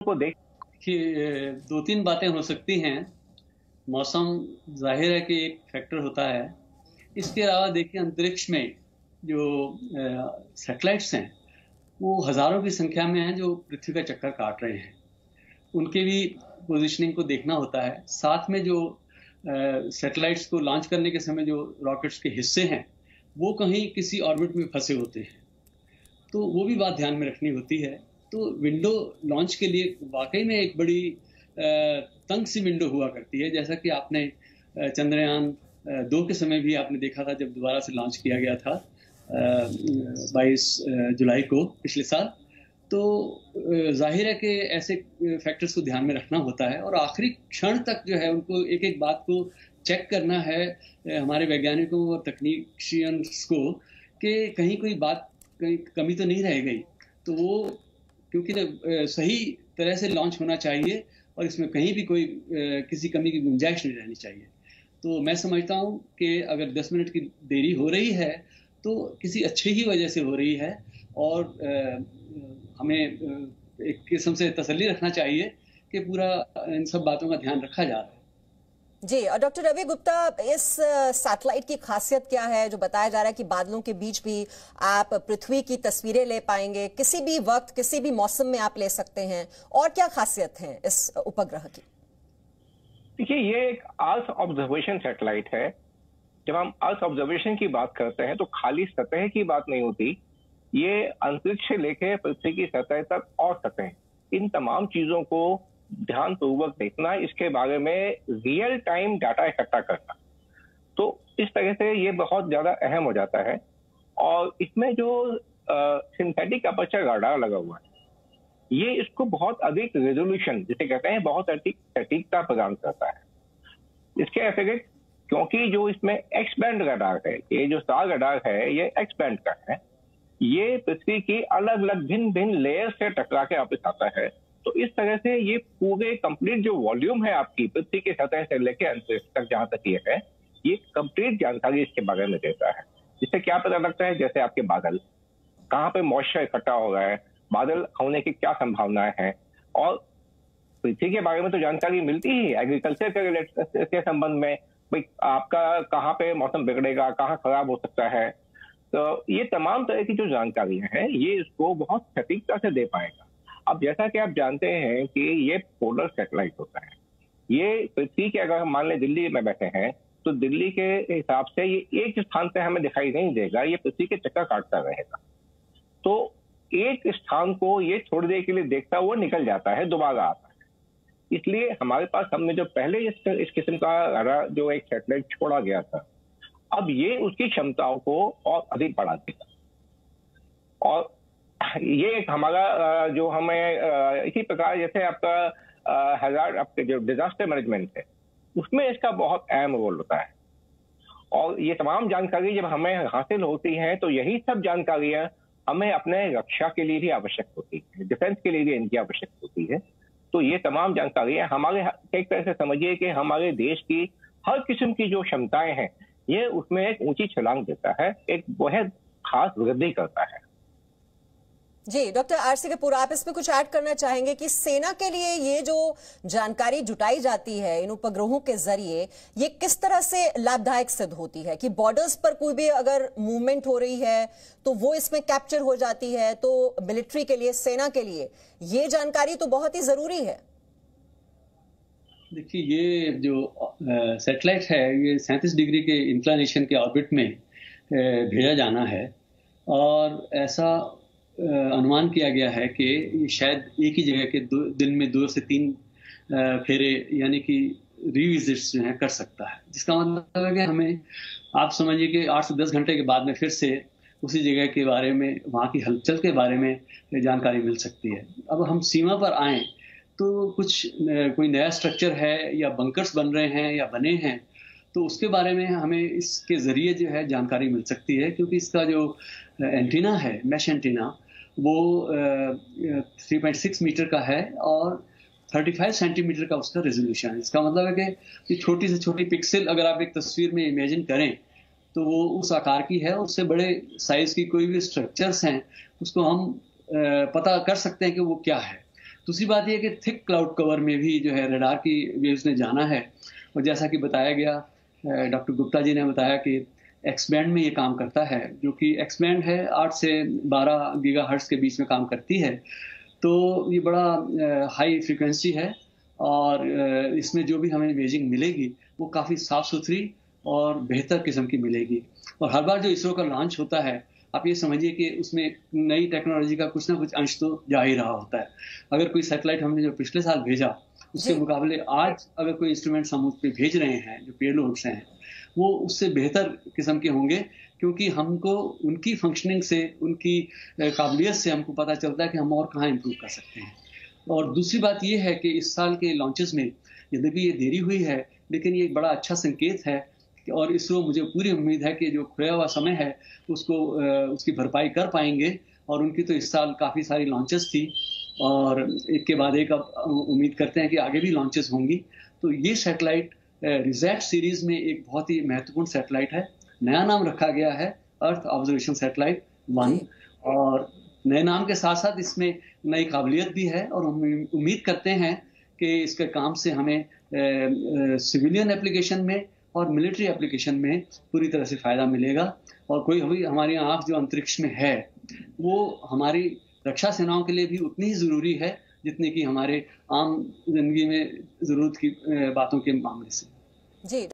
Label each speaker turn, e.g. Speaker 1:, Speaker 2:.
Speaker 1: को देख
Speaker 2: कि दो तीन बातें हो सकती हैं। मौसम जाहिर है कि एक फैक्टर होता है। इसके अलावा देखिए, अंतरिक्ष में जो सैटेलाइट्स हैं वो हजारों की संख्या में हैं जो पृथ्वी का चक्कर काट रहे हैं। उनके भी पोजीशनिंग को देखना होता है। साथ में जो सैटेलाइट्स को लॉन्च करने के समय जो रॉकेट्स के हिस्से हैं वो कहीं किसी ऑर्बिट में फंसे होते हैं, तो वो भी बात ध्यान में रखनी होती है। तो विंडो लॉन्च के लिए वाकई में एक बड़ी तंग सी विंडो हुआ करती है, जैसा कि आपने चंद्रयान 2 के समय भी आपने देखा था, जब दोबारा से लॉन्च किया गया था 22 जुलाई को पिछले साल। तो जाहिर है कि ऐसे फैक्टर्स को ध्यान में रखना होता है और आखिरी क्षण तक जो है उनको एक एक बात को चेक करना है हमारे वैज्ञानिकों और तकनीशियंस को, कि कहीं कोई बात कहीं कमी तो नहीं रह गई। तो वो क्योंकि सही तरह से लॉन्च होना चाहिए और इसमें कहीं भी कोई किसी कमी की गुंजाइश नहीं रहनी चाहिए। तो मैं समझता हूँ कि अगर 10 मिनट की देरी हो रही है तो किसी अच्छी ही वजह से हो रही है और हमें एक किस्म से तसल्ली रखना चाहिए कि पूरा इन सब बातों का ध्यान रखा जा रहा है।
Speaker 3: जी, और डॉक्टर रवि गुप्ता, इस सैटेलाइट की खासियत क्या है जो बताया जा रहा है कि बादलों के बीच भी आप पृथ्वी की तस्वीरें ले पाएंगे, किसी भी वक्त किसी भी मौसम में आप ले सकते हैं, और क्या खासियत है इस उपग्रह की?
Speaker 1: देखिए, ये एक अर्थ ऑब्जर्वेशन सैटेलाइट है। जब हम अर्थ ऑब्जर्वेशन की बात करते हैं तो खाली सतह की बात नहीं होती, ये अंतरिक्ष से लेकर पृथ्वी की सतह तक और सतह, इन तमाम चीजों को ध्यानपूर्वक देखना, इसके बारे में रियल टाइम डाटा इकट्ठा करना, तो इस तरह से ये बहुत ज्यादा अहम हो जाता है। और इसमें जो सिंथेटिक अपर्चर रडार लगा हुआ है, ये इसको बहुत अधिक रेजोल्यूशन जिसे कहते हैं, बहुत अधिक सटीकता प्रदान करता है। इसके अतिरिक्त क्योंकि जो इसमें एक्स बैंड रडार है, ये जो स्टार रडार है ये एक्स बैंड का है, ये पृथ्वी की अलग अलग भिन्न भिन्न लेयर से टकरा के वापस आता है। तो इस तरह से ये पूरे कंप्लीट जो वॉल्यूम है आपकी पृथ्वी की सतह से लेकर अंतरिक्ष तक जहां तक ये है, ये कंप्लीट जानकारी इसके बारे में देता है। इससे क्या पता लगता है, जैसे आपके बादल, कहाँ पे मॉइस्चर इकट्ठा हो रहा है, बादल होने की क्या संभावनाएं हैं, और पृथ्वी के बारे में तो जानकारी मिलती ही एग्रीकल्चर के संबंध में, भाई आपका कहाँ पे मौसम बिगड़ेगा, कहाँ खराब हो सकता है। तो ये तमाम तरह की जो जानकारियां हैं ये इसको बहुत सटीकता से दे पाएगा। अब जैसा कि आप जानते हैं कि ये पोलर सैटेलाइट होता है, ये पृथ्वी के, अगर हम मान लें दिल्ली में बैठे हैं तो दिल्ली के हिसाब से ये एक स्थान पे हमें दिखाई नहीं देगा, ये पृथ्वी के चक्कर काटता रहेगा। तो एक स्थान को ये थोड़ी देर के लिए देखता हुआ निकल जाता है, दोबारा आता है। इसलिए हमारे पास, हमने जो पहले इस किस्म का जो एक सैटेलाइट छोड़ा गया था, अब ये उसकी क्षमताओं को और अधिक बढ़ा देगा। और ये एक हमारा जो हमें इसी प्रकार जैसे आपका हैजार्ड, आपके जो डिजास्टर मैनेजमेंट है, उसमें इसका बहुत अहम रोल होता है। और ये तमाम जानकारी जब हमें हासिल होती है तो यही सब जानकारियां हमें अपने रक्षा के लिए भी आवश्यक होती है, डिफेंस के लिए भी इनकी आवश्यक होती है। तो ये तमाम जानकारियां हमारे, एक तरह से समझिए कि हमारे देश की हर किस्म की जो क्षमताएं हैं, ये उसमें एक ऊंची छलांग देता है, एक बहुत खास वृद्धि करता है।
Speaker 3: जी, डॉक्टर आरसी कपूर, आप इसमें कुछ ऐड करना चाहेंगे कि सेना के लिए ये जो जानकारी जुटाई जाती है इन उपग्रहों के जरिए, ये किस तरह से लाभदायक सिद्ध होती है कि बॉर्डर्स पर कोई भी अगर मूवमेंट हो रही है तो वो इसमें कैप्चर हो जाती है, तो मिलिट्री के लिए, सेना के लिए ये जानकारी तो बहुत ही जरूरी है।
Speaker 2: देखिए, ये जो सैटेलाइट है ये 37 डिग्री के इंक्लिनेशन के ऑर्बिट में भेजा जाना है, और ऐसा अनुमान किया गया है कि ये शायद एक ही जगह के दिन में 2 से 3 फेरे यानी कि रिविजिट्स जो है कर सकता है। जिसका मतलब है कि हमें, आप समझिए कि 8 से 10 घंटे के बाद में फिर से उसी जगह के बारे में, वहाँ की हलचल के बारे में जानकारी मिल सकती है। अब हम सीमा पर आए तो कुछ कोई नया स्ट्रक्चर है या बंकर्स बन रहे हैं या बने हैं, तो उसके बारे में हमें इसके जरिए जो है जानकारी मिल सकती है, क्योंकि इसका जो एंटीना है, मैश एंटीना, वो 3.6 मीटर का है और 35 सेंटीमीटर का उसका रेजोल्यूशन है। इसका मतलब है कि छोटी से छोटी पिक्सल अगर आप एक तस्वीर में इमेजिन करें तो वो उस आकार की है। उससे बड़े साइज की कोई भी स्ट्रक्चर्स हैं उसको हम पता कर सकते हैं कि वो क्या है। दूसरी बात यह कि थिक क्लाउड कवर में भी जो है रडार की वेव्स ने जाना है, और जैसा कि बताया गया, डॉक्टर गुप्ता जी ने बताया कि एक्स बैंड में ये काम करता है, जो कि एक्स बैंड है 8 से 12 गीगाहर्ट्ज के बीच में काम करती है। तो ये बड़ा हाई फ्रीक्वेंसी है, और इसमें जो भी हमें इमेजिंग मिलेगी वो काफ़ी साफ सुथरी और बेहतर किस्म की मिलेगी। और हर बार जो इसरो का लॉन्च होता है, आप ये समझिए कि उसमें नई टेक्नोलॉजी का कुछ ना कुछ अंश तो जा ही रहा होता है। अगर कोई सैटेलाइट हमने जो पिछले साल भेजा, उसके मुकाबले आज अगर कोई इंस्ट्रूमेंट्स हम उस पर भेज रहे हैं, जो पेलोड्स हैं, वो उससे बेहतर किस्म के होंगे, क्योंकि हमको उनकी फंक्शनिंग से, उनकी काबिलियत से हमको पता चलता है कि हम और कहाँ इम्प्रूव कर सकते हैं। और दूसरी बात ये है कि इस साल के लॉन्चेस में यद्यपि ये देरी हुई है, लेकिन ये एक बड़ा अच्छा संकेत है, और इसरो, मुझे पूरी उम्मीद है कि जो खोया हुआ समय है उसको उसकी भरपाई कर पाएंगे। और उनकी तो इस साल काफ़ी सारी लॉन्चेस थी, और एक के बाद एक अब उम्मीद करते हैं कि आगे भी लॉन्चेस होंगी। तो ये सैटेलाइट रिज़ैट सीरीज में एक बहुत ही महत्वपूर्ण सैटेलाइट है। नया नाम रखा गया है अर्थ ऑब्जर्वेशन सैटेलाइट 1, और नए नाम के साथ साथ इसमें नई काबिलियत भी है, और हम उम्मीद करते हैं कि इसके काम से हमें सिविलियन एप्लीकेशन में और मिलिट्री एप्लीकेशन में पूरी तरह से फ़ायदा मिलेगा। और कोई अभी हमारी आँख जो अंतरिक्ष में है, वो हमारी रक्षा सेनाओं के लिए भी उतनी ही ज़रूरी है जितनी कि हमारे आम जिंदगी में ज़रूरत की बातों के मामले से।
Speaker 3: जी।